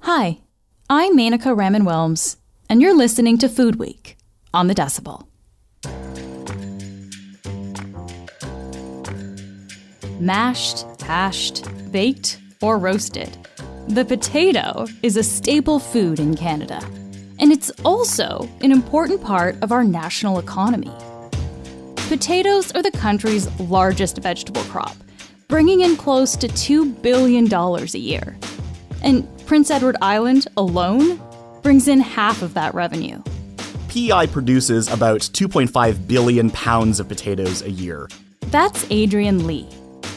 Hi, I'm Menaka Raman-Wilms, and you're listening to Food Week on the Decibel. Mashed, hashed, baked, or roasted, the potato is a staple food in Canada, and it's also an important part of our national economy. Potatoes are the country's largest vegetable crop, bringing in close to $2 billion a year. And Prince Edward Island alone brings in half of that revenue. P.E.I. produces about 2.5 billion pounds of potatoes a year. That's Adrian Lee.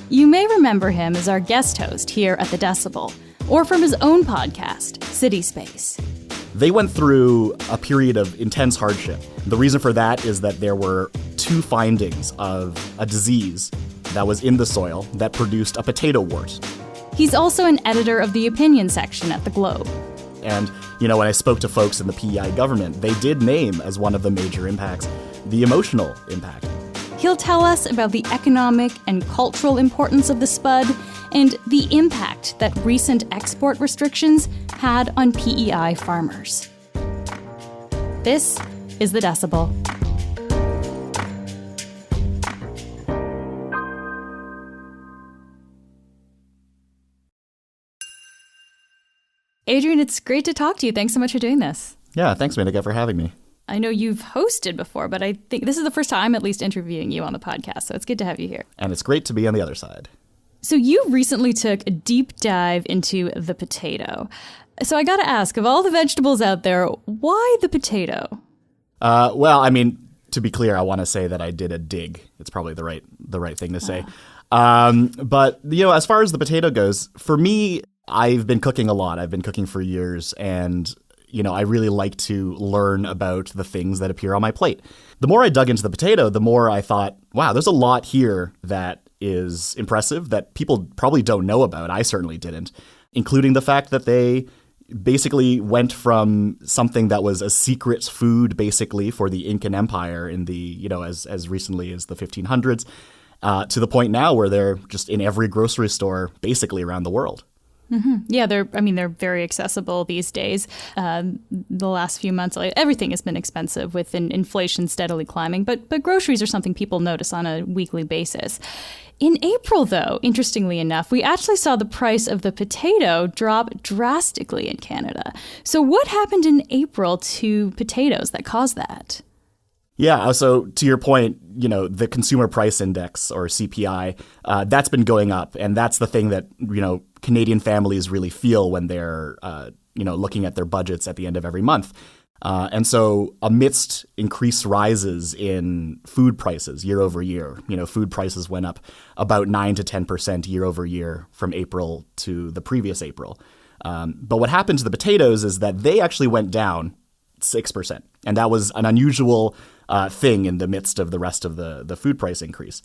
You may remember him as our guest host here at the Decibel, or from his own podcast, City Space. They went through a period of intense hardship. The reason for that is that there were two findings of a disease that was in the soil that produced a potato wart. He's also an editor of the opinion section at The Globe. And, when I spoke to folks in the P.E.I. government, they did name as one of the major impacts the emotional impact. He'll tell us about the economic and cultural importance of the spud and the impact that recent export restrictions had on P.E.I. farmers. This is the Decibel. Adrian, it's great to talk to you. Thanks so much for doing this. Yeah, thanks, Menaka, for having me. I know you've hosted before, but I think this is the first time I'm at least interviewing you on the podcast, so it's good to have you here. And it's great to be on the other side. So you recently took a deep dive into the potato. So I got to ask, of all the vegetables out there, why the potato? To be clear, I want to say that I did a dig. It's probably the right thing to say. But as far as the potato goes, for me, I've been cooking a lot. I've been cooking for years, and I really like to learn about the things that appear on my plate. The more I dug into the potato, the more I thought, wow, there's a lot here that is impressive that people probably don't know about. I certainly didn't, including the fact that they basically went from something that was a secret food basically for the Incan Empire in the, as recently as the 1500s, to the point now where they're just in every grocery store basically around the world. Mm-hmm. Yeah, they're very accessible these days. The last few months, everything has been expensive with inflation steadily climbing, but groceries are something people notice on a weekly basis. In April, though, interestingly enough, we actually saw the price of the potato drop drastically in Canada. So what happened in April to potatoes that caused that? Yeah, so to your point, the Consumer Price Index, or CPI, that's been going up. And that's the thing that, Canadian families really feel when they're, looking at their budgets at the end of every month. And so amidst increased rises in food prices year over year, food prices went up about 9 to 10% year over year from April to the previous April. But what happened to the potatoes is that they actually went down 6%. And that was an unusual thing in the midst of the rest of the food price increase.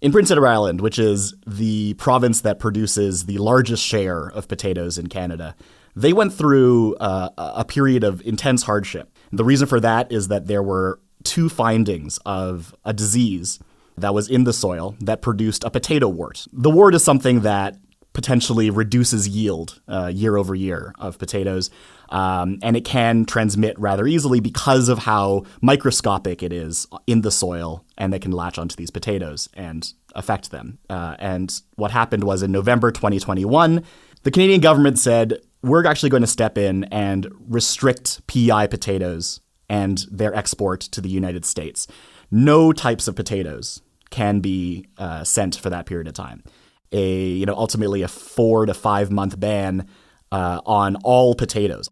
In Prince Edward Island, which is the province that produces the largest share of potatoes in Canada, they went through a period of intense hardship. The reason for that is that there were two findings of a disease that was in the soil that produced a potato wart. The wart is something that potentially reduces yield year over year of potatoes. And it can transmit rather easily because of how microscopic it is in the soil, and they can latch onto these potatoes and affect them. And what happened was in November 2021, the Canadian government said, we're actually going to step in and restrict P.E.I. potatoes and their export to the United States. No types of potatoes can be sent for that period of time. Ultimately a 4 to 5 month ban on all potatoes.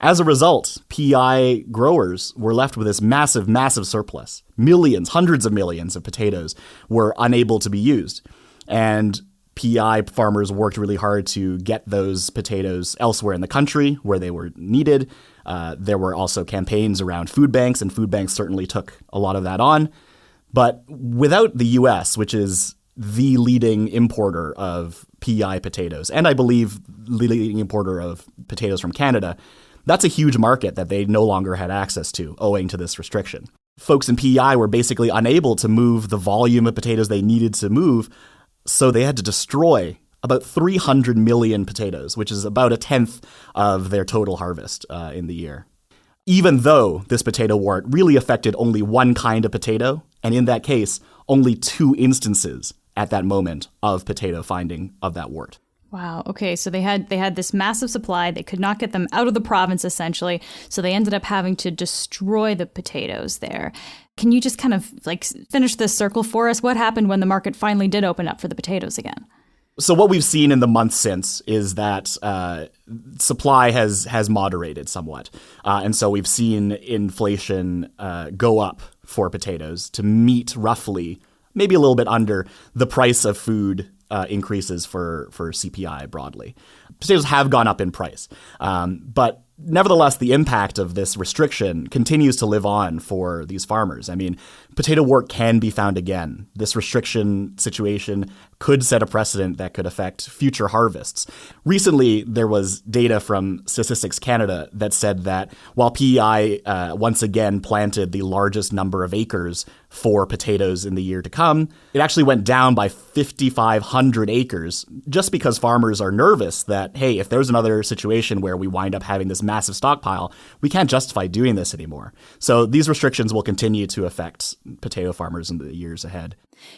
As a result, P.E.I. growers were left with this massive, massive surplus. Millions, hundreds of millions of potatoes were unable to be used. And P.E.I. farmers worked really hard to get those potatoes elsewhere in the country where they were needed. There were also campaigns around food banks, and food banks certainly took a lot of that on. But without the U.S., which is the leading importer of P.E.I. potatoes, and I believe leading importer of potatoes from Canada, that's a huge market that they no longer had access to owing to this restriction. Folks in P.E.I. were basically unable to move the volume of potatoes they needed to move, so they had to destroy about 300 million potatoes, which is about a tenth of their total harvest in the year. Even though this potato wart really affected only one kind of potato, and in that case, only 2 instances at that moment of potato finding of that wart. Wow. Okay. So they had this massive supply. They could not get them out of the province, essentially. So they ended up having to destroy the potatoes there. Can you just kind of finish this circle for us? What happened when the market finally did open up for the potatoes again? So what we've seen in the months since is that supply has moderated somewhat. And so we've seen inflation go up for potatoes to meet roughly, maybe a little bit under, the price of food increases for CPI broadly. Potatoes have gone up in price, but nevertheless, the impact of this restriction continues to live on for these farmers. I mean, potato wart can be found again. This restriction situation could set a precedent that could affect future harvests. Recently, there was data from Statistics Canada that said that while P.E.I. Once again planted the largest number of acres for potatoes in the year to come, it actually went down by 5,500 acres just because farmers are nervous that, hey, if there's another situation where we wind up having this massive stockpile, we can't justify doing this anymore. So these restrictions will continue to affect potato farmers in the years ahead.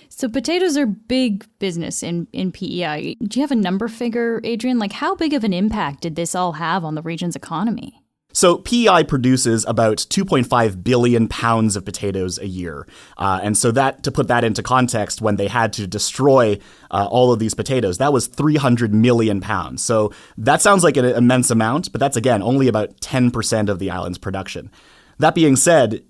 So potatoes are big business in P.E.I. Do you have a number figure, Adrian? How big of an impact did this all have on the region's economy? So P.E.I. produces about 2.5 billion pounds of potatoes a year. And so that, to put that into context, when they had to destroy all of these potatoes, that was 300 million pounds. So that sounds like an immense amount, but that's, again, only about 10% of the island's production. That being said,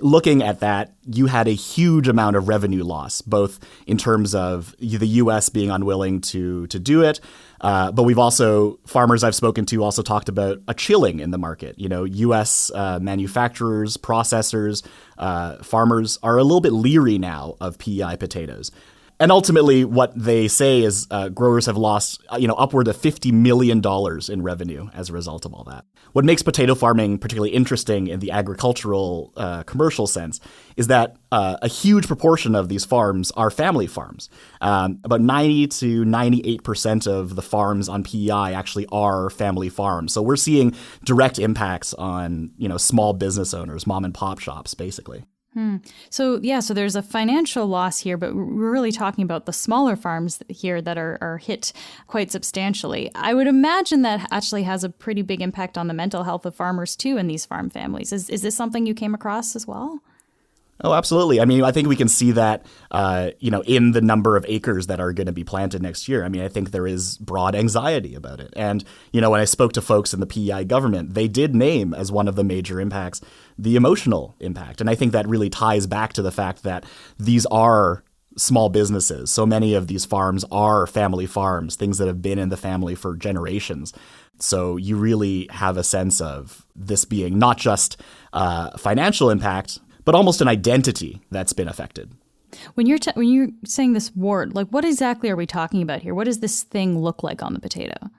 looking at that, you had a huge amount of revenue loss, both in terms of the U.S. being unwilling to do it, but we've also, farmers I've spoken to also talked about a chilling in the market. U.S. manufacturers, processors, farmers are a little bit leery now of P.E.I. potatoes. And ultimately, what they say is growers have lost, upward of $50 million in revenue as a result of all that. What makes potato farming particularly interesting in the agricultural commercial sense is that a huge proportion of these farms are family farms. About 90 to 98% of the farms on P.E.I. actually are family farms. So we're seeing direct impacts on, small business owners, mom and pop shops, basically. So there's a financial loss here, but we're really talking about the smaller farms here that are hit quite substantially. I would imagine that actually has a pretty big impact on the mental health of farmers too in these farm families. Is this something you came across as well? Oh, absolutely. I mean, I think we can see that, in the number of acres that are going to be planted next year. I mean, I think there is broad anxiety about it. And, when I spoke to folks in the P.E.I. government, they did name as one of the major impacts the emotional impact. And I think that really ties back to the fact that these are small businesses. So many of these farms are family farms, things that have been in the family for generations. So you really have a sense of this being not just financial impact, but almost an identity that's been affected. When you're saying this wart, what exactly are we talking about here? What does this thing look like on the potato?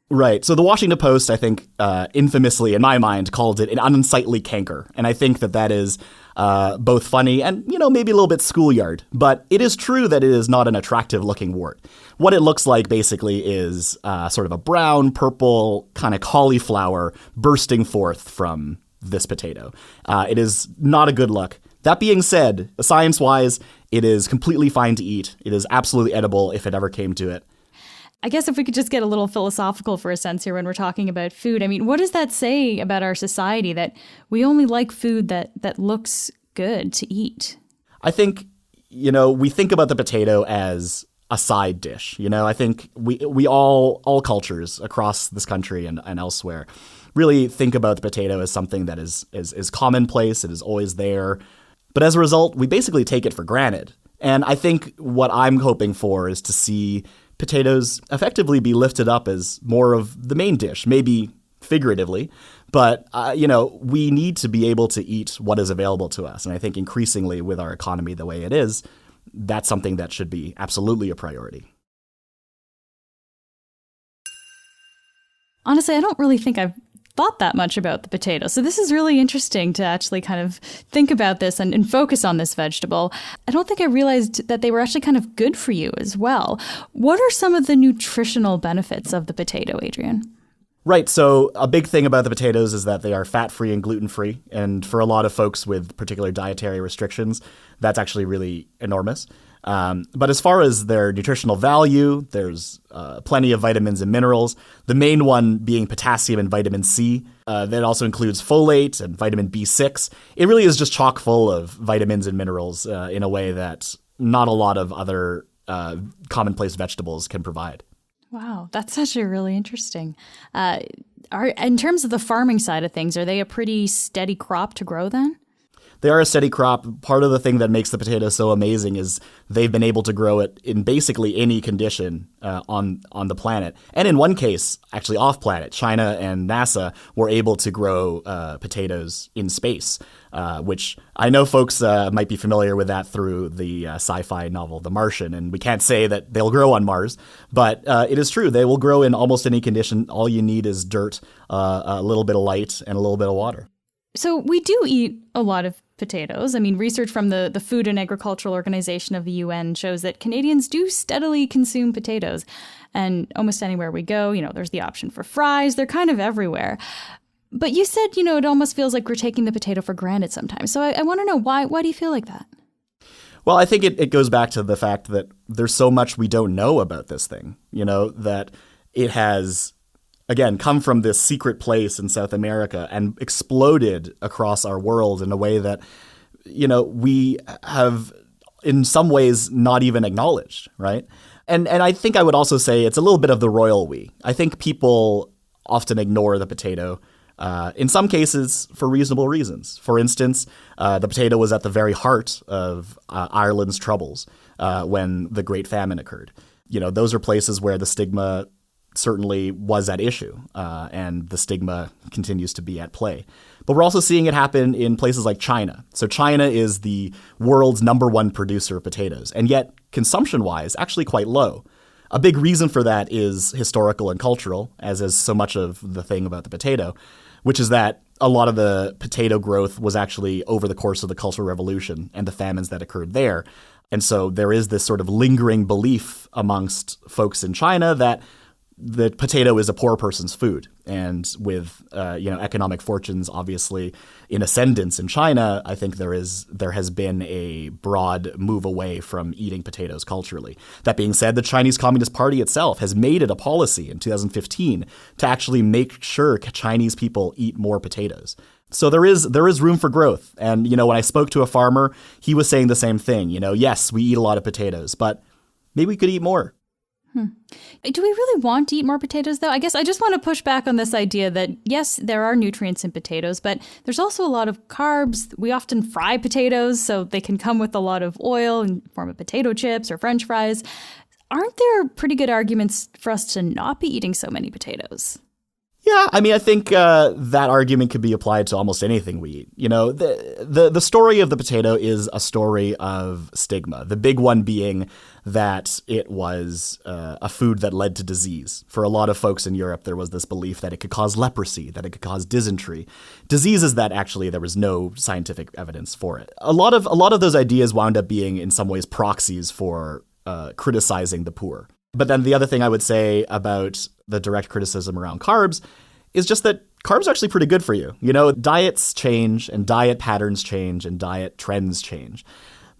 Right. So the Washington Post, I think, infamously, in my mind, called it an unsightly canker. And I think that is both funny and, maybe a little bit schoolyard. But it is true that it is not an attractive looking wart. What it looks like basically is sort of a brown, purple kind of cauliflower bursting forth from this potato. It is not a good look. That being said, science-wise, it is completely fine to eat. It is absolutely edible if it ever came to it. I guess if we could just get a little philosophical for a sense here when we're talking about food. I mean, what does that say about our society that we only like food that looks good to eat? I think, we think about the potato as a side dish. I think we all cultures across this country and elsewhere really think about the potato as something that is commonplace. It is always there. But as a result, we basically take it for granted. And I think what I'm hoping for is to see potatoes effectively be lifted up as more of the main dish, maybe figuratively. But, we need to be able to eat what is available to us. And I think increasingly with our economy the way it is, that's something that should be absolutely a priority. Honestly, I don't really think I've thought that much about the potato. So this is really interesting to actually kind of think about this and focus on this vegetable. I don't think I realized that they were actually kind of good for you as well. What are some of the nutritional benefits of the potato, Adrian? Right. So a big thing about the potatoes is that they are fat-free and gluten-free. And for a lot of folks with particular dietary restrictions, that's actually really enormous. But as far as their nutritional value, there's plenty of vitamins and minerals, the main one being potassium and vitamin C. That also includes folate and vitamin B6. It really is just chock full of vitamins and minerals in a way that not a lot of other commonplace vegetables can provide. Wow, that's actually really interesting. In terms of the farming side of things, are they a pretty steady crop to grow then? They are a steady crop. Part of the thing that makes the potato so amazing is they've been able to grow it in basically any condition on the planet. And in one case, actually off planet, China and NASA were able to grow potatoes in space, which I know folks might be familiar with that through the sci-fi novel The Martian. And we can't say that they'll grow on Mars, but it is true. They will grow in almost any condition. All you need is dirt, a little bit of light, and a little bit of water. So we do eat a lot of potatoes. I mean, research from the Food and Agricultural Organization of the UN shows that Canadians do steadily consume potatoes. And almost anywhere we go, there's the option for fries. They're kind of everywhere. But you said, it almost feels like we're taking the potato for granted sometimes. So I want to know, why do you feel like that? Well, I think it goes back to the fact that there's so much we don't know about this thing, that it has, again, come from this secret place in South America and exploded across our world in a way that, we have in some ways not even acknowledged, right? And I think I would also say it's a little bit of the royal we. I think people often ignore the potato, in some cases for reasonable reasons. For instance, the potato was at the very heart of Ireland's troubles when the Great Famine occurred. Those are places where the stigma certainly was at issue, and the stigma continues to be at play. But we're also seeing it happen in places like China. So China is the world's #1 producer of potatoes, and yet consumption-wise, actually quite low. A big reason for that is historical and cultural, as is so much of the thing about the potato, which is that a lot of the potato growth was actually over the course of the Cultural Revolution and the famines that occurred there. And so there is this sort of lingering belief amongst folks in China that the potato is a poor person's food. And with economic fortunes obviously in ascendance in China, I think there has been a broad move away from eating potatoes culturally. That being said, the Chinese Communist Party itself has made it a policy in 2015 to actually make sure Chinese people eat more potatoes. So there is room for growth. And when I spoke to a farmer, he was saying the same thing. Yes, we eat a lot of potatoes, but maybe we could eat more. Do we really want to eat more potatoes, though? I guess I just want to push back on this idea that, yes, there are nutrients in potatoes, but there's also a lot of carbs. We often fry potatoes, so they can come with a lot of oil in the form of potato chips or French fries. Aren't there pretty good arguments for us to not be eating so many potatoes? Yeah, I mean, I think that argument could be applied to almost anything we eat. The story of the potato is a story of stigma. The big one being that it was a food that led to disease. For a lot of folks in Europe, there was this belief that it could cause leprosy, that it could cause dysentery. Diseases that actually there was no scientific evidence for it. A lot of those ideas wound up being in some ways proxies for criticizing the poor. But then the other thing I would say about the direct criticism around carbs is just that carbs are actually pretty good for you. Diets change and diet patterns change and diet trends change.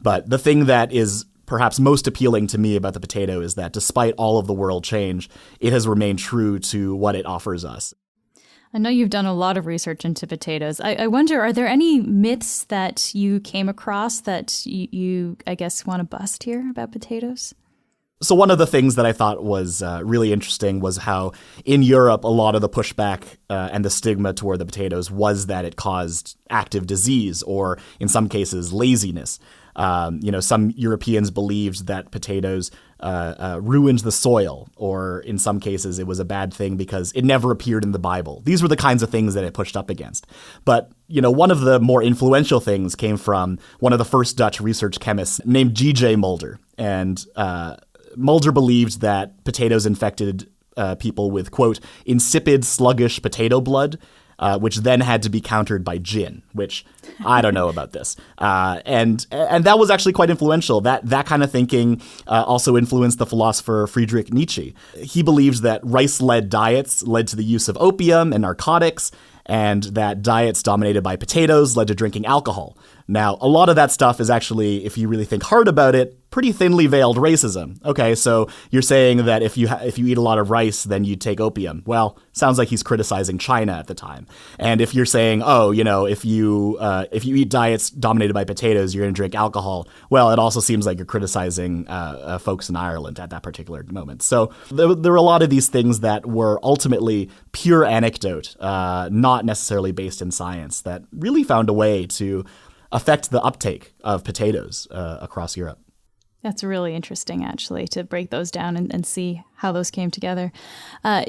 But the thing that is perhaps most appealing to me about the potato is that despite all of the world change, it has remained true to what it offers us. I know you've done a lot of research into potatoes. I wonder, are there any myths that you came across that you I guess, want to bust here about potatoes? So one of the things that I thought was really interesting was how in Europe, a lot of the pushback and the stigma toward the potatoes was that it caused active disease or in some cases laziness. Some Europeans believed that potatoes ruined the soil, or in some cases it was a bad thing because it never appeared in the Bible. These were the kinds of things that it pushed up against. But, one of the more influential things came from one of the first Dutch research chemists named G.J. Mulder. And Mulder believed that potatoes infected people with, quote, insipid, sluggish potato blood. which then had to be countered by gin, which I don't know about this. And that was actually quite influential. That kind of thinking also influenced the philosopher Friedrich Nietzsche. He believes that rice-led diets led to the use of opium and narcotics, and that diets dominated by potatoes led to drinking alcohol. Now, a lot of that stuff is actually, if you really think hard about it, pretty thinly veiled racism. Okay, so you're saying that if you eat a lot of rice, then you take opium. Well, sounds like he's criticizing China at the time. And if you're saying, if you eat diets dominated by potatoes, you're going to drink alcohol. Well, it also seems like you're criticizing folks in Ireland at that particular moment. So there were a lot of these things that were ultimately pure anecdote, not necessarily based in science, that really found a way to affect the uptake of potatoes across Europe. That's really interesting, actually, to break those down and see how those came together.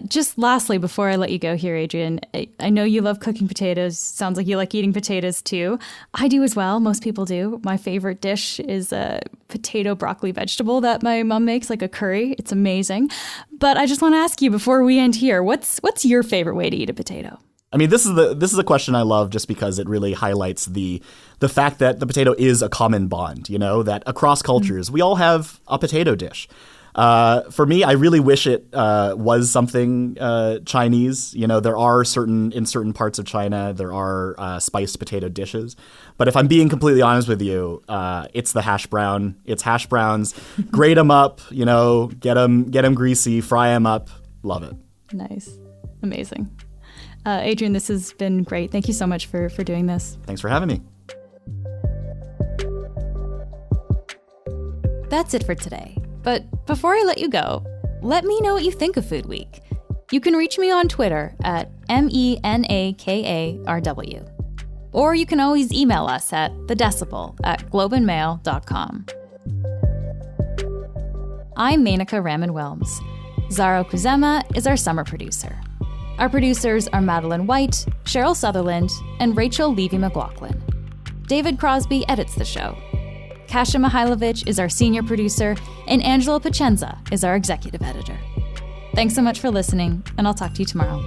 Just lastly, before I let you go here, Adrian, I know you love cooking potatoes. Sounds like you like eating potatoes, too. I do as well. Most people do. My favorite dish is a potato broccoli vegetable that my mom makes, like a curry. It's amazing. But I just want to ask you, before we end here, what's your favorite way to eat a potato? I mean, this is a question I love just because it really highlights the fact that the potato is a common bond, that across cultures, we all have a potato dish. For me, I really wish it was something Chinese. There are in certain parts of China, there are spiced potato dishes. But if I'm being completely honest with you, it's the hash brown. It's hash browns. Grate them up, get them greasy, fry them up. Love it. Nice. Amazing. Adrian, this has been great. Thank you so much for doing this. Thanks for having me. That's it for today. But before I let you go, let me know what you think of Food Week. You can reach me on Twitter at MENAKARW. Or you can always email us at thedecibel@globeandmail.com. I'm Menaka Raman-Wilms. Zaro Kuzema is our summer producer. Our producers are Madeline White, Cheryl Sutherland, and Rachel Levy-McLaughlin. David Crosby edits the show. Kasia Mihailovich is our senior producer, and Angela Pacenza is our executive editor. Thanks so much for listening, and I'll talk to you tomorrow.